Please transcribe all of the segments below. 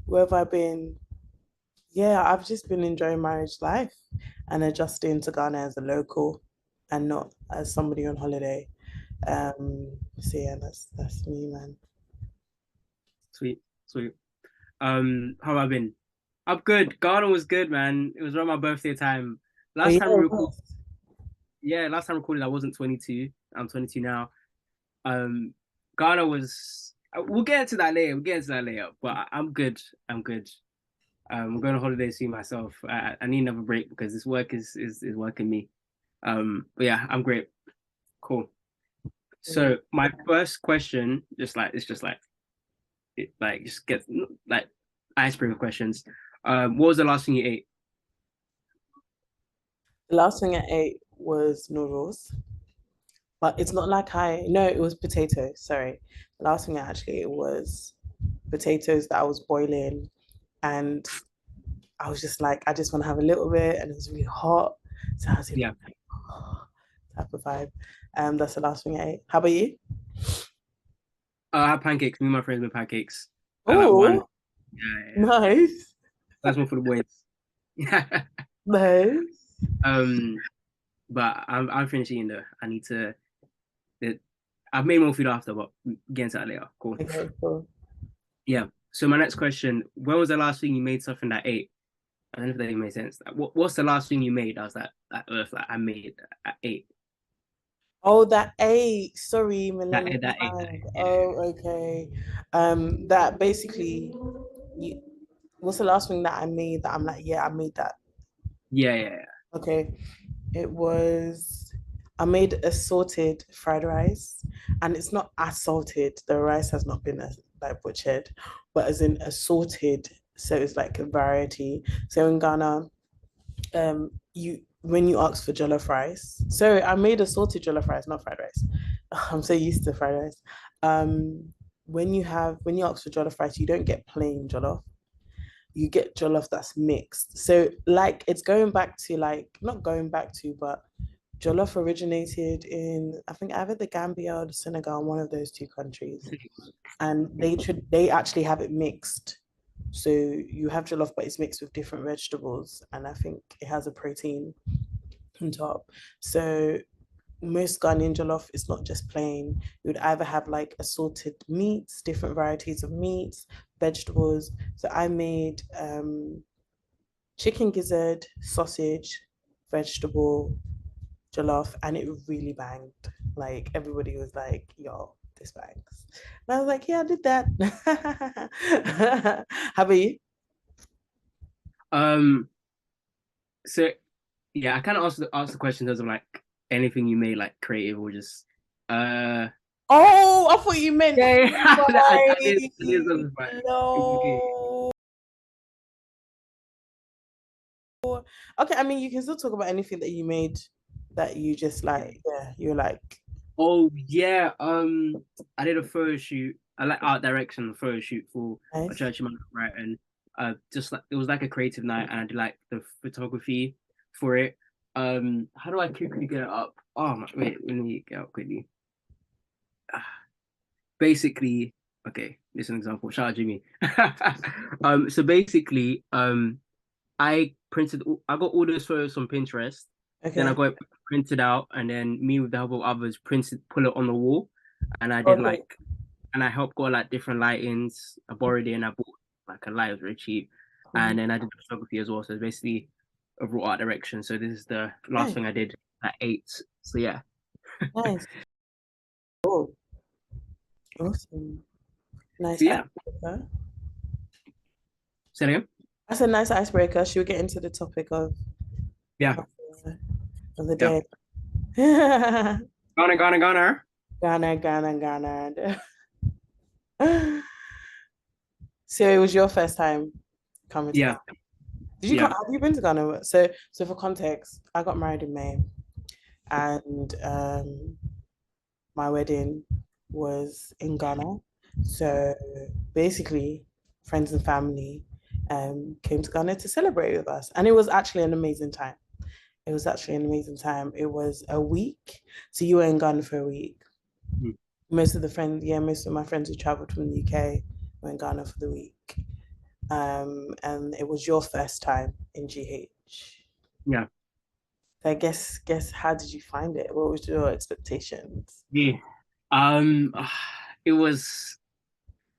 Where have I been? Yeah, I've just been enjoying marriage life and adjusting to Ghana as a local and not as somebody on holiday. So yeah, that's me, man. Sweet, sweet. How have I been? I'm good. Ghana was good, man. It was around my birthday time. Oh Last yeah, time we it recorded, was. yeah, last time I recorded, I wasn't 22. I'm 22 now. Um, Ghana was. We'll get into that later. We'll get into that later. But I'm good. I'm good. I'm going on holiday soon myself. I need another break because this work is working me. But yeah, I'm great. Cool. Mm. So my first question, just like just get like icebreaker questions. What was the last thing you ate? The last thing I ate was noodles, but it's not like no, it was potatoes. Sorry. The last thing I actually ate was potatoes that I was boiling, and I was just like, I just want to have a little bit, and it was really hot. So I was in Yeah, like, type of vibe. That's the last thing I ate. How about you? I had pancakes. Me and my friends made pancakes. I like one. Oh, Yeah. nice. That's one for the boys. Yeah. Nice. Um, but I'm finished eating though. I need to. It, I've made more food after, but get into that later. Cool. Okay, cool. Yeah. So my next question: when was the last thing you made something that ate? I don't know if that even made sense. Like, what's the last thing you made? I was like earth, like I made, I ate Oh, that eight. Sorry, Millennium that ate that slang. ate. Yeah. Oh, okay. That basically, you, what's the last thing that I made that I'm like, yeah, I made that. Yeah, yeah, yeah. Okay. It was, I made assorted fried rice, and it's not assaulted. The rice has not been like butchered, but as in assorted. So it's like a variety. So in Ghana, you when you ask for jollof rice, so I made assorted jollof rice, not fried rice. I'm so used to fried rice. When you ask for jollof rice, you don't get plain jollof, you get jollof that's mixed. So like it's going back to like not going back to, but jollof originated in I think either the Gambia or the Senegal, one of those two countries, and they actually have it mixed. So you have jollof, but it's mixed with different vegetables, and I think it has a protein on top. So most Ghanaian jollof is not just plain. You would either have like assorted meats, different varieties of meats, vegetables. So I made chicken gizzard, sausage, vegetable jollof, and it really banged. Like everybody was like, "Yo, this bangs." And I was like, "Yeah, I did that." How about you? Um, so yeah, I kind of asked the question in terms of like anything you made like creative or just uh Oh, I thought you meant yeah, yeah. I did fries. specify. It's okay. No. Okay, I mean, you can still talk about anything that you made that you just like, yeah, you're like, Oh yeah, I did a photo shoot. I like art direction photo shoot for a nice. church in my right, and just like it was like a creative night, and I did like the photography for it. How do I quickly get it up? Oh my, wait, let me get up quickly. Basically, okay, this is an example. Shout out Jimmy. So basically, I got all those photos from Pinterest. Then I Okay. got it printed out, and then me with the help of others pull it on the wall, and I did Okay. like, and I helped got like different lightings. I borrowed it and I bought like a light, it was very cheap, Mhm. and then I did photography as well. So it's basically overall art direction. So this is the last Nice. thing I did at 8. So yeah. Nice. Oh, awesome. So Nice yeah. icebreaker. Say it again. That's a nice icebreaker. Should we get into the topic Yeah. of, of the Yeah. day? Ghana, Ghana. Ghana, Ghana. So it was your first time coming to Ghana. Yeah. Did you come? Yeah. Have you been to Ghana? So for context, I got married in May, and my wedding was in Ghana. So basically, friends and family came to Ghana to celebrate with us, and it was actually an amazing time. It was actually an amazing time. It was a week. So you were in Ghana for a week. Most of my friends who traveled from the UK were in Ghana for the week. and it was your first time in GH. Yeah. So I guess how did you find it? What was your expectations? Yeah. Um, it was.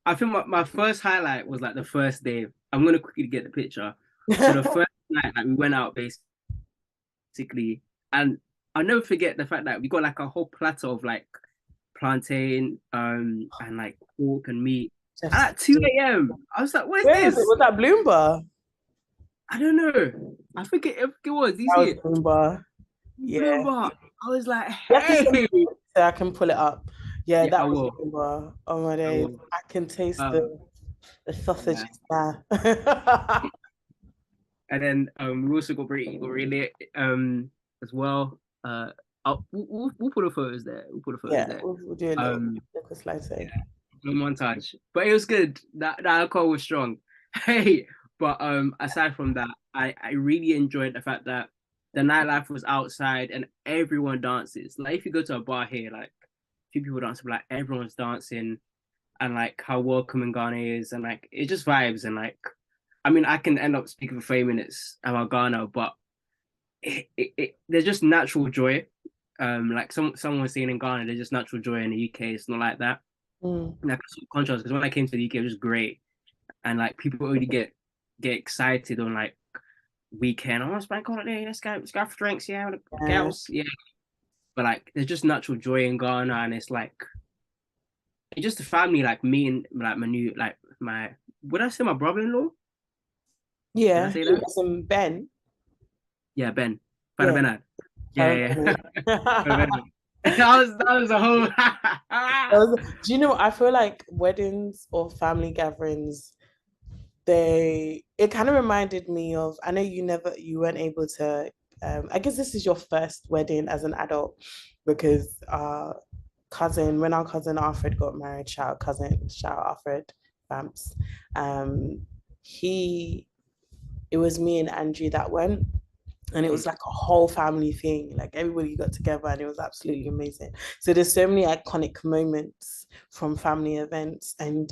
I think my first highlight was like the first day. I'm gonna quickly get the picture. So the first night, like we went out basically, and I'll never forget the fact that we got like a whole platter of like plantain, and like pork and meat. And Just at 2 a.m., I was like, "What is where was it? this?" Was that Bloomber? I don't know. I think it was. Do you That see was it? Bloomber. Yeah. Bloomberg. I was like, You have to "Hey, send me so I can pull it up. Yeah, yeah, that I was will. Bloomber. Oh my I days. will." I can taste Um, the sausages yeah. now. And then we also got really as well. We'll put the photos there. We'll put the photos Yeah, there. we'll do a Um, little slideshow. yeah, no montage, but it was good. That alcohol was strong. Hey, but aside from that, I really enjoyed the fact that the nightlife was outside and everyone dances. Like if you go to a bar here, like few people dance, but like everyone's dancing and like how welcoming Ghana is and like it just vibes and like I mean I can end up speaking for 30 minutes about Ghana, but there's just natural joy. Like someone was saying in Ghana, there's just natural joy in the UK. It's not like that. Mm. Like contrast, because when I came to the UK, it was just great, and like people already get excited on like weekend. Oh, it's bank holiday. Let's go for drinks. Yeah, with the Yeah, girls. Yeah, but like there's just natural joy in Ghana, and it's just a family. Like me and like my new like my would I say my brother-in-law? Did I yeah. say He that? was in Ben. Yeah, Ben. Father Yeah, Bernard. Father Yeah, yeah. Bennett. Father Bernard. That was a whole. Do you know what? I feel like weddings or family gatherings, it kind of reminded me of, I know you weren't able to, I guess this is your first wedding as an adult because when our cousin Alfred got married, shout out Alfred Bamps, um, he, it was me and Andrew that went. And it was like a whole family thing. Like everybody got together and it was absolutely amazing. So there's so many iconic moments from family events and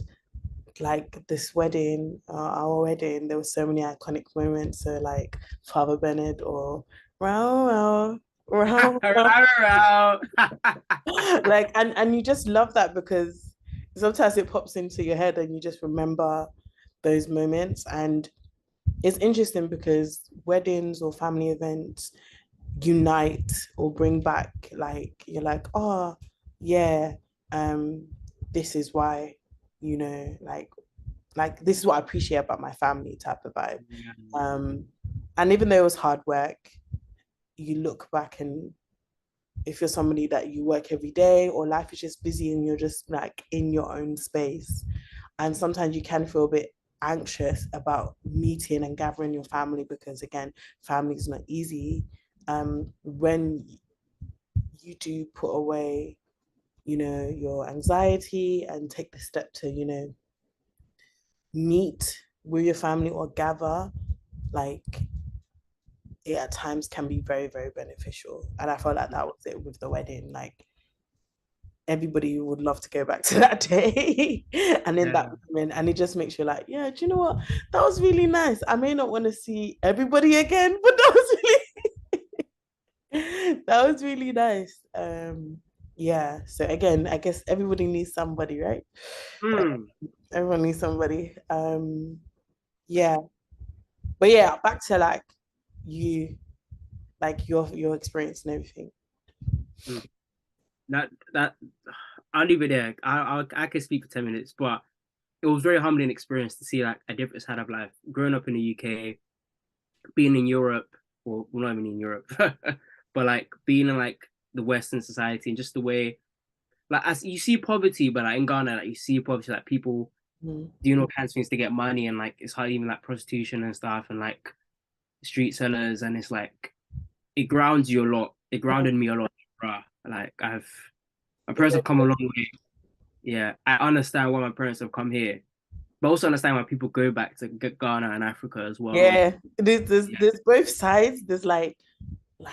like this wedding, our wedding, there were so many iconic moments. So like Father Bernard or Row, Row, Row. Like and you just love that because sometimes it pops into your head and you just remember those moments. And it's interesting because weddings or family events unite or bring back, like you're like, oh yeah, um this is why, like this is what I appreciate about my family type of vibe. um and even though it was hard work, you look back and if you're somebody that you work every day or life is just busy and you're just like in your own space, and sometimes you can feel a bit anxious about meeting and gathering your family because again, family is not easy. When you do put away, your anxiety and take the step to, meet with your family or gather, like it at times can be very, very beneficial. And I felt like that was it with the wedding. Like everybody would love to go back to that day and in that Yeah. moment. And it just makes you like, yeah, do you know what? That was really nice. I may not want to see everybody again, but that was really that was really nice. Yeah. So again, I guess everybody needs somebody, right? Mm. Everyone needs somebody. Yeah. But yeah, back to like you, like your experience and everything. Mm. That I'll leave it there. I can speak for 10 minutes, but it was very humbling experience to see like a different side of life. Growing up in the UK, being in Europe, or well, not even in Europe, but like being in like the Western society and just the way like as you see poverty, but like in Ghana, like you see poverty, like people Mm. doing all kinds of things to get money and like it's hard even like prostitution and stuff and like street sellers and it's like it grounds you a lot. It grounded me a lot, bruh. Like my parents have come a long way. Yeah, I understand why my parents have come here, but also understand why people go back to Ghana and Africa as well. Yeah, Yeah, there's both sides. There's like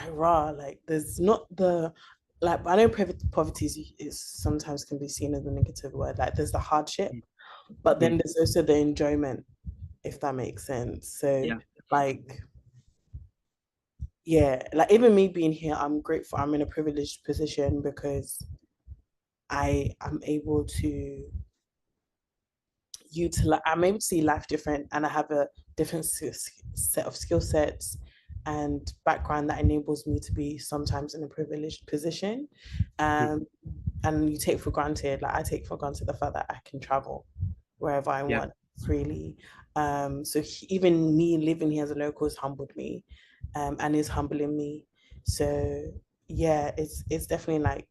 raw, like there's not the, like I know poverty is sometimes can be seen as a negative word. Like there's the hardship, but then there's also the enjoyment. if that makes sense. So Yeah. like yeah, like even me being here, I'm grateful. I'm in a privileged position because I am able to utilize, I'm able to see life different, and I have a different set of skill sets and background that enables me to be sometimes in a privileged position. Mm. Um, and you take for granted, like I take for granted the fact that I can travel wherever I Yeah. want freely. So even me living here as a local has humbled me, and is humbling me. So yeah, it's definitely like,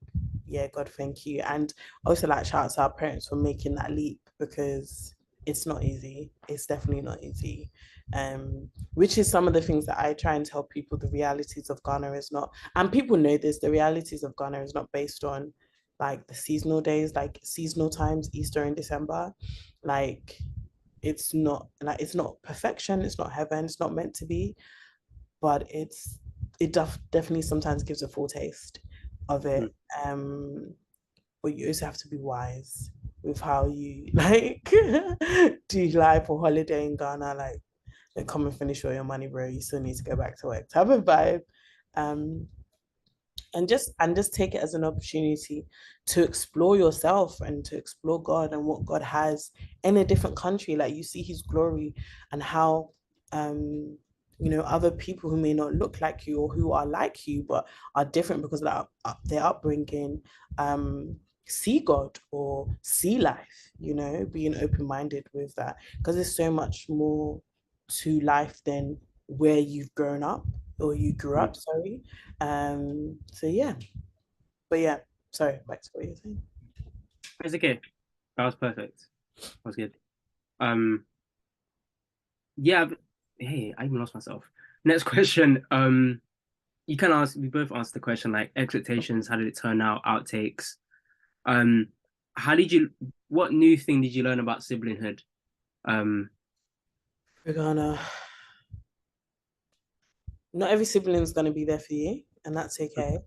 yeah, God, thank you. And also like shout out to our parents for making that leap because it's not easy. It's definitely not easy. Which is some of the things that I try and tell people the realities of Ghana is not, and people know this, the realities of Ghana is not based on like the seasonal days, like seasonal times, Easter and December. Like it's not perfection, it's not heaven, it's not meant to be, but definitely sometimes gives a foretaste of Mm. it. But you also have to be wise with how you like do life or holiday in Ghana. Like, come and finish all your money, bro. You still need to go back to work type of vibe. Um, and just take it as an opportunity to explore yourself and to explore God and what God has in a different country. Like you see his glory and how other people who may not look like you or who are like you but are different because of their upbringing see God or see life, being open-minded with that because there's so much more to life than where you've grown up or you grew Mm. up, sorry. So yeah, but yeah, sorry, back to what you're saying. It's okay. That was perfect. That was good. Um, yeah. Hey, I even lost myself. Next question. You can ask. We both asked the question like expectations. How did it turn out? Outtakes. Um, how did you? What new thing did you learn about siblinghood? Um, We're gonna Not every sibling's gonna be there for you, and that's okay.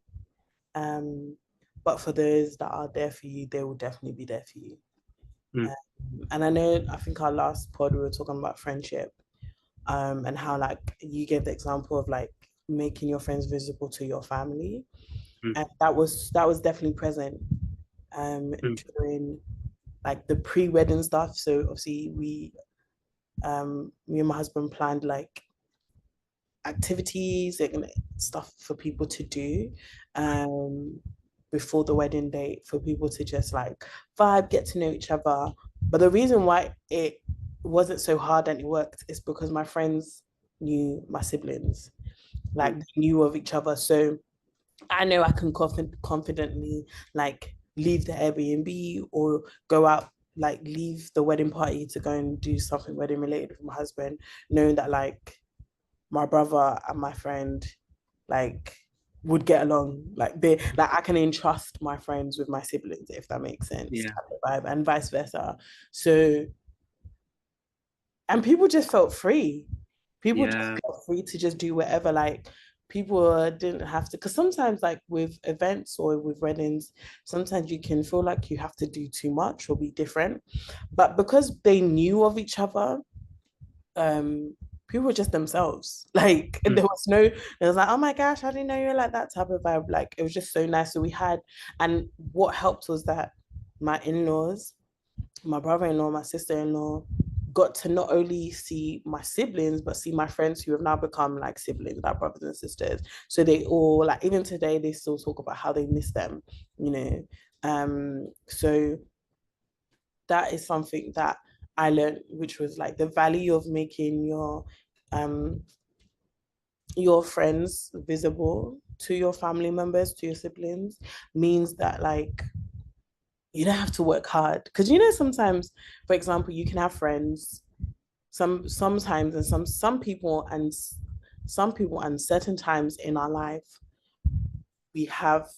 Um, but for those that are there for you, they will definitely be there for you. mm, And I think our last pod we were talking about friendship, and how like you gave the example of like making your friends visible to your family, mm, and that was definitely present mm, during like the pre-wedding stuff. So obviously me and my husband planned like activities and stuff for people to do um before the wedding date, for people to just like vibe, get to know each other. But the reason why it wasn't so hard and it worked is because my friends knew my siblings, like mm. they knew of each other. So I know I can confidently like leave the Airbnb or go out, like leave the wedding party to go and do something wedding related with my husband, knowing that like my brother and my friend like would get along. Like I can entrust my friends with my siblings, if that makes sense, Yeah. type of vibe, and vice versa. So and people just felt free. People just Yeah. felt free to just do whatever. Like people didn't have to, because sometimes like with events or with weddings, sometimes you can feel like you have to do too much or be different. But because they knew of each other, people were just themselves. Like Mm, it was like, oh my gosh, I didn't know you were like that type of vibe. Like it was just so nice. So and what helped was that my in-laws, my brother-in-law, my sister-in-law got to not only see my siblings, but see my friends who have now become like siblings, like brothers and sisters. So they all like, even today, they still talk about how they miss them, you know. So that is something that I learned, which was like the value of making your friends visible to your family members, to your siblings, means that like you don't have to work hard. Because sometimes, for example, you can have friends sometimes, and some people and certain times in our life we have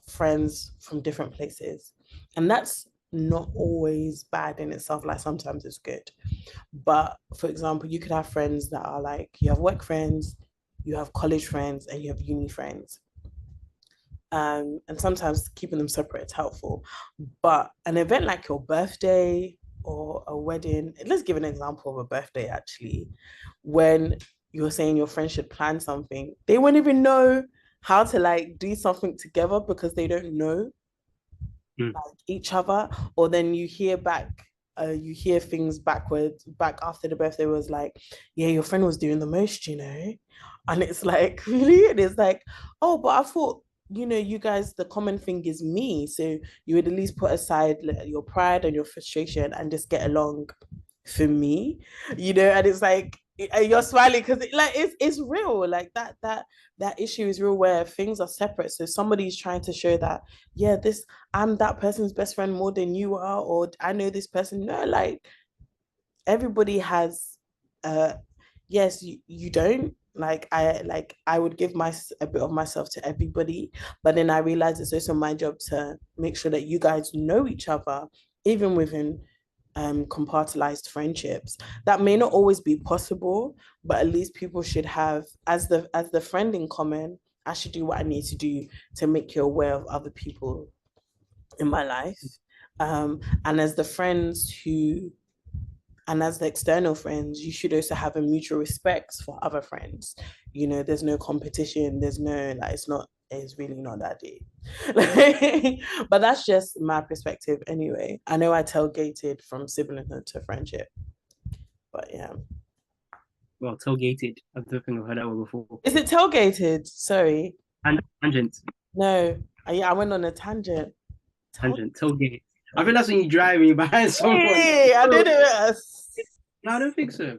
friends from different places, and that's not always bad in itself. Like sometimes it's good. But for example, you could have friends that are like, you have work friends, you have college friends, and you have uni friends. And sometimes keeping them separate is helpful. But an event like your birthday, or a wedding, let's give an example of a birthday actually, when you're saying your friend should plan something, they won't even know how to like do something together because they don't know Mm. like each other. Or then you hear things back after the birthday was like, yeah, your friend was doing the most, and it's like, really? And it's like, oh, but I thought, you guys, the common thing is me, so you would at least put aside like, your pride and your frustration and just get along for me, and it's like you're smiling because like it's real, like that issue is real where things are separate. So somebody's trying to show that, yeah, this, I'm that person's best friend more than you are, or I know this person. No, like everybody has yes, you don't, I would give a bit of myself to everybody, but then I realize it's also my job to make sure that you guys know each other, even within compartmentalized friendships. That may not always be possible, but at least people should have, as the friend in common, I should do what I need to do to make you aware of other people in my life. And as the friends who and as the external friends, you should also have a mutual respect for other friends. There's no competition, there's no, like, it's really not that deep. But that's just my perspective anyway. I know I tailgated from siblinghood to friendship, but yeah. Well, tailgated. I don't think I've heard that one before. Is it tailgated? Sorry. And tangent, No. Yeah, I went on a tangent. tailgate. I think that's when you drive and you're behind someone. Hey, I did it. No, I don't think so.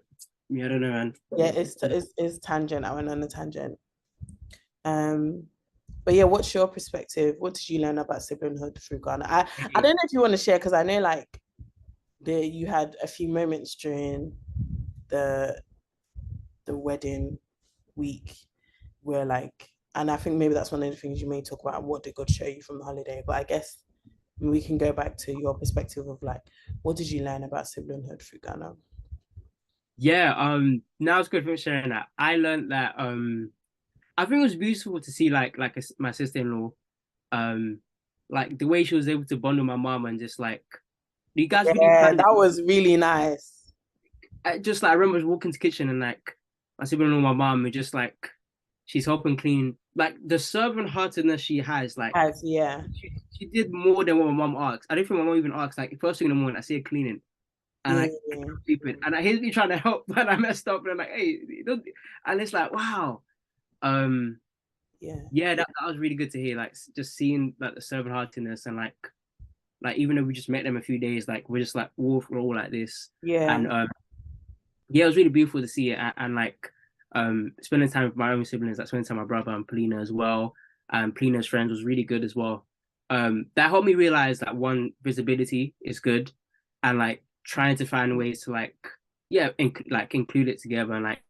Yeah, I don't know, man. Yeah, it's tangent. I went on a tangent. Um, but yeah, what's your perspective? What did you learn about siblinghood through Ghana? I don't know if you want to share because I know like you had a few moments during the wedding week where like, and I think maybe that's one of the things you may talk about. What did God show you from the holiday? But I guess we can go back to your perspective of like, what did you learn about siblinghood through Ghana? Yeah, now it's good for sharing that. I learned that I think it was beautiful to see my sister-in-law, um like the way she was able to bond with my mom and just like you guys really Yeah, planned it. that was really nice. Just like I remember walking to the kitchen and like my sibling and my mom were just like she's helping clean like the servant heartedness she has like As yeah. she did more than what my mom asked. I don't think my mom even asked like first thing in the morning I see her cleaning and like Yeah. stupid and I hear me trying to help but I messed up and I'm like hey don't and it's like wow Yeah. yeah that was really good to hear like just seeing like the servant heartedness and like even though we just met them a few days like we're just like we're all like this Yeah. and yeah, it was really beautiful to see it and like spending time with my own siblings, like spending time with my brother and Paulina as well. And Paulina's friends was really good as well. That helped me realize that one, visibility is good, and like trying to find ways to like yeah, like include it together and like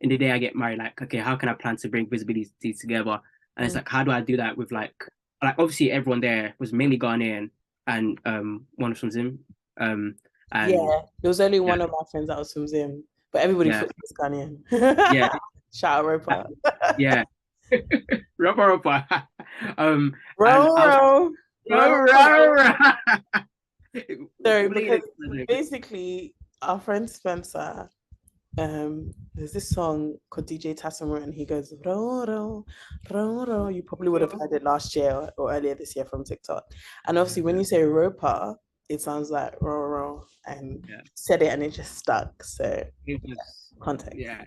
in the day I get married, like okay, how can I plan to bring visibility together? And it's Mm. like how do I do that with like obviously everyone there was mainly Ghanaian and one from Zim. And Yeah. There was only yeah, one of my friends that was from Zim, but everybody yeah, thought he was Ghanaian. yeah, Shout out Roper. yeah. Rubber rubber. And Row, I was row, row, row. Sorry, because Really- basically our friend Spencer, there's this song called DJ Tassamur and he goes row, row, row, row. You probably would have heard it last year or earlier this year from TikTok. And obviously when you say roper, it sounds like row, row, and yeah, said it and it just stuck. So it was context. yeah,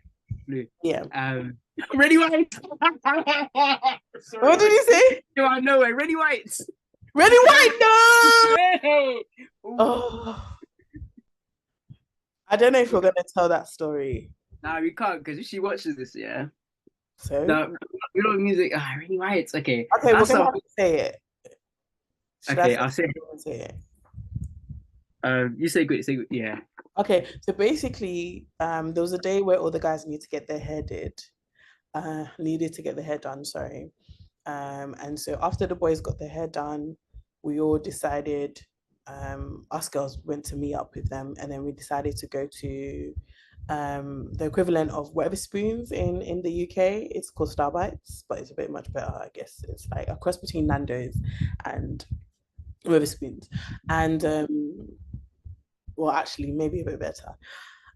blue. Yeah. Ready white. What Sorry, did you say? no, I know it. Ready white. Ready White? No. Hey! Oh, I don't know if we're gonna tell that story. Nah, we can't because if she watches this, yeah. So No, you know music. Ah, ready white. Okay, okay, we're that's gonna all. have to say it. Should I Okay, I'll say. say it? You say good. Say good. Yeah. Okay, so basically, there was a day where all the guys needed to get their hair done, sorry. And so after the boys got their hair done, we all decided, us girls went to meet up with them, and then we decided to go to the equivalent of whatever spoons in the UK. It's called Starbites, but it's a bit much better, I guess. It's like a cross between Nando's and Witherspoons, and well, actually, maybe a bit better.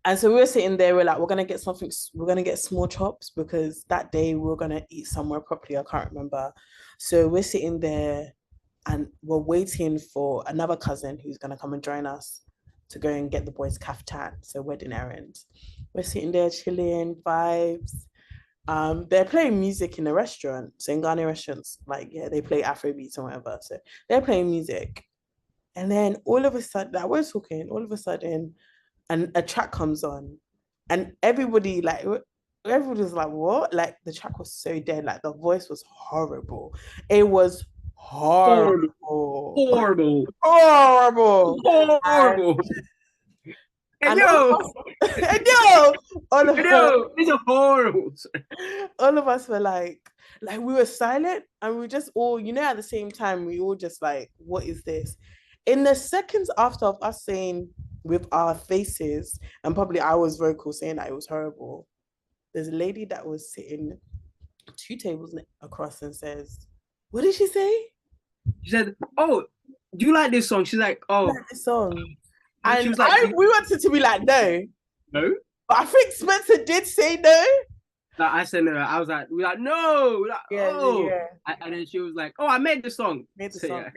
And so we were sitting there, we're like, we're gonna get something, we're gonna get small chops because that day we were gonna eat somewhere properly. I can't remember. So we're sitting there and we're waiting for another cousin who's gonna come and join us to go and get the boys kaftan, so wedding errands. We're sitting there chilling, vibes. They're playing music in the restaurant. So in Ghana restaurants, like yeah, they play Afrobeats or whatever. So they're playing music. And then all of a sudden, I was talking, all of a sudden, and a track comes on, and everybody was like, what? Like the track was so dead, like the voice was horrible. It was Horrible, horrible. horrible, Horrible. And, horrible. And and all yo, of us, and yo, all of and us, yo, these are horrible. all of us were like we were silent and we were just all, at the same time, we all just like, what is this? In the seconds after of us saying with our faces, and probably I was vocal saying that it was horrible, there's a lady that was sitting two tables across and says, what did she say? She said, "Oh, do you like this song?" She's like, "Oh," Like this song. she And was like, we wanted to be like, no. "No." But I think Spencer did say no. Like, I said no. I was like, "We're like no." We're like, Yeah, "Oh," yeah. and then she was like, "Oh, I made the song." Made the So song. yeah,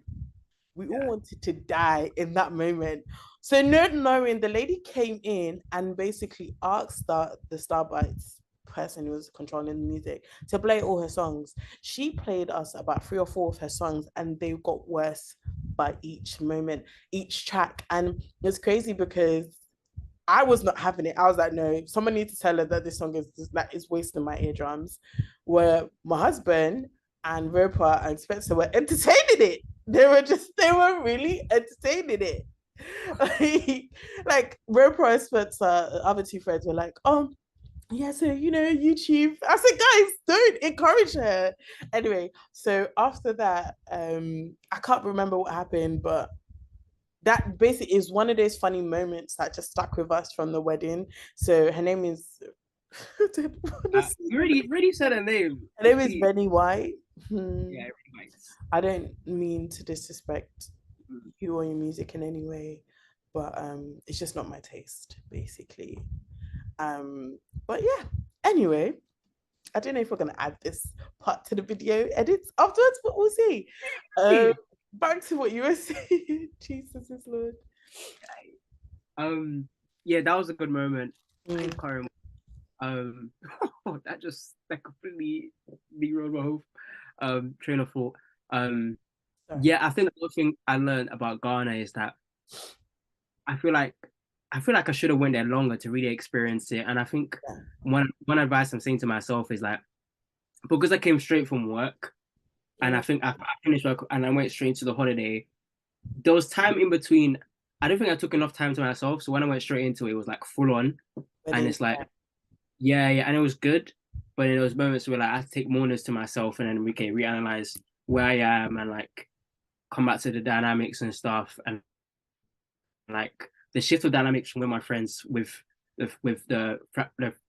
We all yeah. wanted to die in that moment. So not knowing, the lady came in and basically asked the Starbites person who was controlling the music to play all her songs. She played us about 3 or 4 of her songs, and they got worse by each moment, each track. And it's crazy because I was not having it. I was like, no, someone needs to tell her that this song is wasting my eardrums. Where my husband and Roper and Spencer were entertaining it. They were really entertaining it. like Roper and Spencer, other two friends were like, oh, yeah, so YouTube. I said, guys, don't encourage her. Anyway, so after that, I can't remember what happened, but that basically is one of those funny moments that just stuck with us from the wedding. So her name is You already said her name. her name is Benny White. Yeah, everybody likes. I don't mean to disrespect you or your music in any way, but it's just not my taste, basically. But yeah, anyway, I don't know if we're gonna add this part to the video edits afterwards, but we'll see. Hey. Back to what you were saying. Jesus is Lord. Yeah, that was a good moment. I Mm, can't remember. That completely derailed my whole train of thought. Um, sorry. yeah, I think the other thing I learned about Ghana is that I feel like I should have went there longer to really experience it. And I think Yeah. one advice I'm saying to myself is like, because I came straight from work and I Mm, think I finished work and I went straight to the holiday. There was time in between. I don't think I took enough time to myself. So when I went straight into it, it was like full on. And wedding. it's like, yeah, and it was good. But in those moments where like I had to take moments to myself and then we can reanalyze where I am and like come back to the dynamics and stuff and like the shift of dynamics from with my friends with the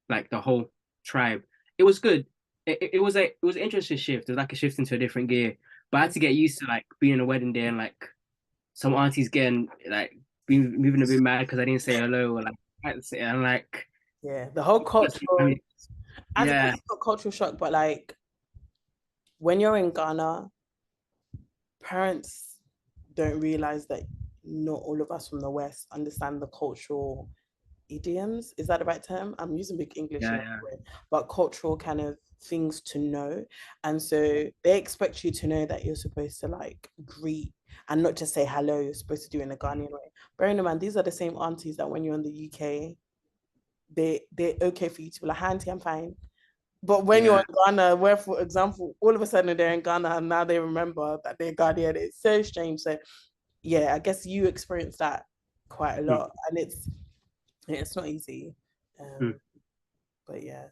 like the whole tribe. It was good. It was an interesting shift. It was like a shift into a different gear. But I had to get used to like being in a wedding day and like some aunties getting like being moving a bit mad because I didn't say hello or like I had to say and like Yeah, the whole cultural. I guess yeah, it's not cultural shock, but like when you're in Ghana, parents don't realize that not all of us from the West understand the cultural idioms. Is that the right term? I'm using big English yeah, in yeah. a way, but cultural kind of things to know. And so they expect you to know that you're supposed to like greet and not just say hello, you're supposed to do it in a Ghanaian way. Bearing in mind, these are the same aunties that when you're in the UK, they're okay for you to be like, auntie, I'm fine. But when you're Yeah. in Ghana, where for example, all of a sudden they're in Ghana and now they remember that they're Ghanaian, it's so strange. So yeah, I guess you experience that quite a Mm, lot, and it's not easy. mm, Um, but yeah,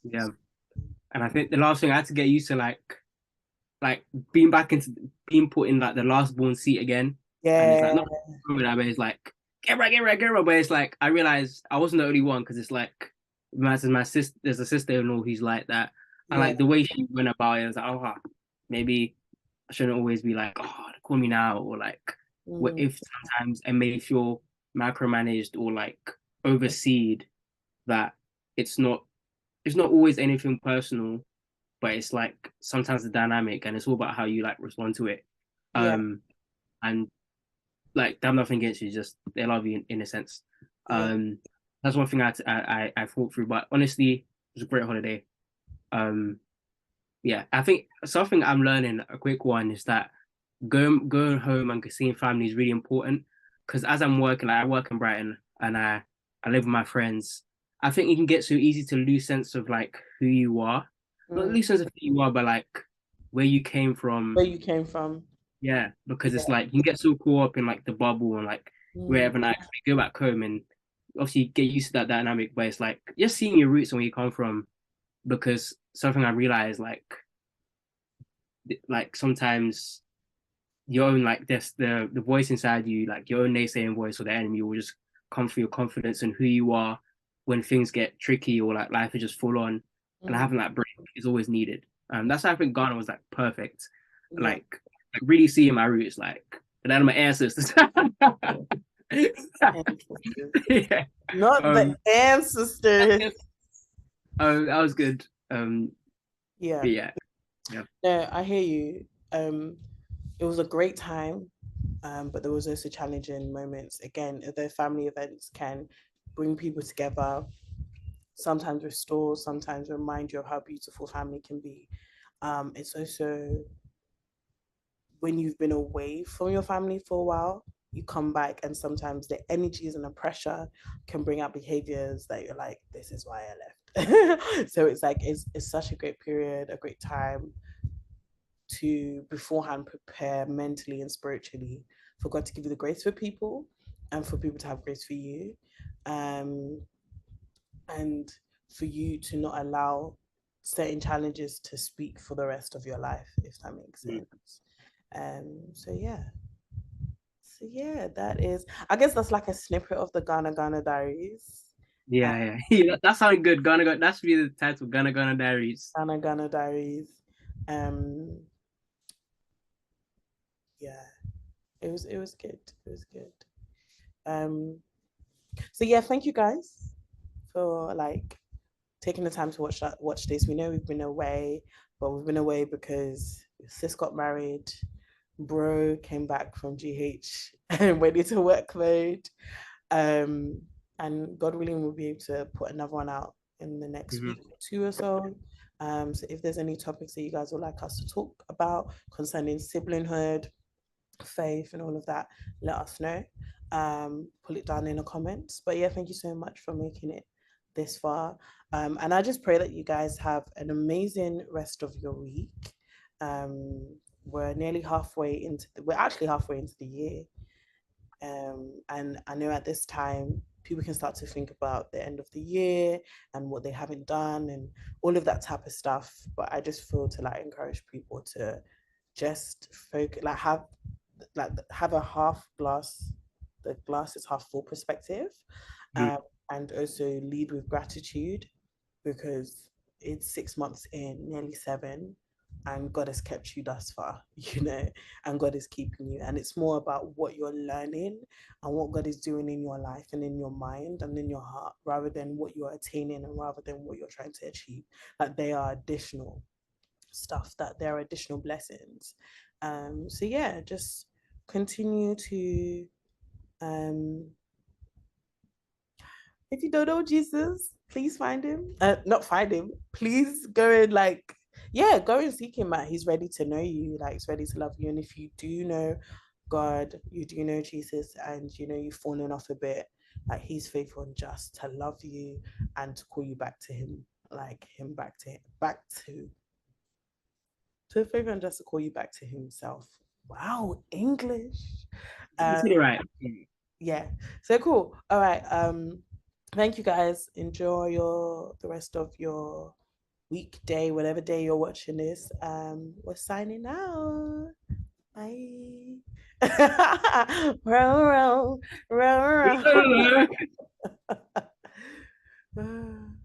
yeah. And I think the last thing I had to get used to like being back into being put in like the last born seat again. And it's like yeah, not but it's like get right, get right, get right. But it's like I realized I wasn't the only one because it's like my sister there's a sister-in-law who's like that. And yeah, like the way she went about it, I was like, oh maybe I shouldn't always be like, oh, the call me now, or like what Mm. if sometimes it may feel micromanaged or like overseed, that it's not it's not always anything personal, but it's like sometimes the dynamic, and it's all about how you like respond to it. Yeah, Um, and like they have nothing against you, just they love you in a sense. yeah. That's one thing I thought through. But honestly, it was a great holiday. Um, yeah, I think something I'm learning, a quick one, is that going home and seeing family is really important. Because as I'm working, like I work in Brighton and I live with my friends. I think you can get so easy to lose sense of like who you are, not Mm. lose sense of who you are, but like where you came from. Where you came from. Yeah, because Yeah. it's like you can get so caught up in like the bubble and like Mm. wherever. And like you go back home and obviously get used to that dynamic, but it's like just seeing your roots and where you come from. Because something I realized, like sometimes your own like this the voice inside you, like your own naysaying voice or the enemy, will just come for your confidence and who you are when things get tricky or like life is just full on. And Mm. having that break is always needed. That's why I think Ghana was like perfect. Yeah. Like really seeing my roots, like that of my ancestors. Ancestors. Yeah. Not the Um, ancestors. oh, that was good. Yeah. But yeah, yeah. No, I hear you. Um, it was a great time, but there was also challenging moments. Again, the family events can bring people together, sometimes restore, sometimes remind you of how beautiful family can be. It's also when you've been away from your family for a while, you come back and sometimes the energies and the pressure can bring out behaviors that you're like, this is why I left. So it's like it's such a great period, a great time to beforehand prepare mentally and spiritually for God to give you the grace for people and for people to have grace for you. Um, and for you to not allow certain challenges to speak for the rest of your life, if that makes Mm. sense. So yeah. So yeah, that is I guess that's like a snippet of the Ghana Diaries. Uh, Yeah, yeah. Yeah, that sounded good. That should be the title, Ghana Diaries. Ghana Diaries. Um yeah, it was good. It was good. Um so yeah, thank you guys for like taking the time to watch this. We know we've been away, but we've been away because sis got married, bro came back from GH and went into work mode. Um, and God willing, we'll be able to put another one out in the next week Mhm. or two or so. So if there's any topics that you guys would like us to talk about concerning siblinghood, faith, and all of that, let us know. Put it down in the comments. But yeah, thank you so much for making it this far. And I just pray that you guys have an amazing rest of your week. We're nearly we're actually halfway into the year. And I know at this time, people can start to think about the end of the year and what they haven't done and all of that type of stuff. But I just feel to like encourage people to just focus, have a half glass, the glass is half full perspective, Mhm. um, and also lead with gratitude because it's 6 months in, nearly seven, and God has kept you thus far, and God is keeping you. And it's more about what you're learning and what God is doing in your life and in your mind and in your heart, rather than what you're attaining and rather than what you're trying to achieve. Like they are additional stuff, that there are additional blessings. So yeah, just continue to if you don't know Jesus, please find him. Not find him. Please go and go and seek him out. He's ready to know you. Like he's ready to love you. And if you do know God, you do know Jesus, and you've fallen off a bit, like he's faithful and just to love you and to call you back to him, like him back to faithful and just to call you back to himself. Wow, English. You Um, said it right. yeah. So cool. All right. Thank you guys. Enjoy the rest of your weekday, whatever day you're watching this. We're signing out. Bye. row, row, row, row.